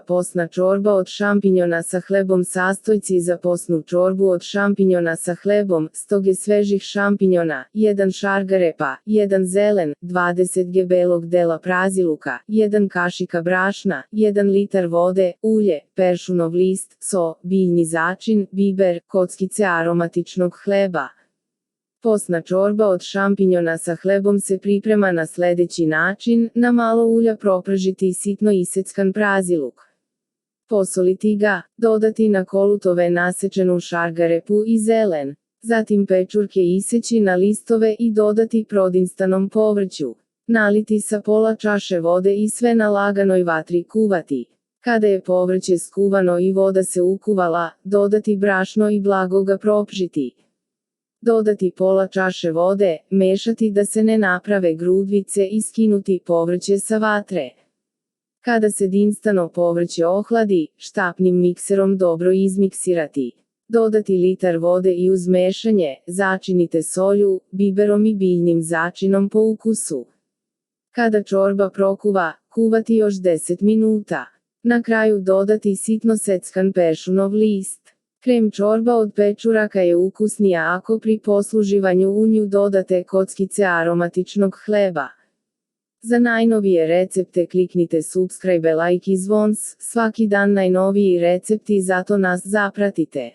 Posna čorba od šampinjona sa hlebom. Sastojci za posnu čorbu od šampinjona sa hlebom: 100 g svežih šampinjona, 1 šargarepa, 1 zelen, 20 g belog dela praziluka, 1 kašika brašna, 1 litar vode, ulje, peršunov list, so, biljni začin, biber, kockice aromatičnog hleba. Posna čorba od šampinjona sa hlebom se priprema na sledeći način: na malo ulja propržiti sitno iseckan praziluk. Posoliti ga, dodati na kolutove nasečenu šargarepu i zelen. Zatim pečurke iseći na listove i dodati prodinstanom povrću. Naliti sa pola čaše vode i sve na laganoj vatri kuvati. Kada je povrće skuvano i voda se ukuvala, dodati brašno i blago ga propržiti. Dodati pola čaše vode, mešati da se ne naprave grudvice i skinuti povrće sa vatre. Kada se dinstano povrće ohladi, štapnim mikserom dobro izmiksirati. Dodati litar vode i uz mešanje, začinite solju, biberom i biljnim začinom po ukusu. Kada čorba prokuva, kuvati još 10 minuta. Na kraju dodati sitno seckan peršunov list. Krem čorba od pečuraka je ukusnija ako pri posluživanju u nju dodate kockice aromatičnog hleba. Za najnovije recepte kliknite subscribe, like i zvons, svaki dan najnoviji recepti, zato nas zapratite.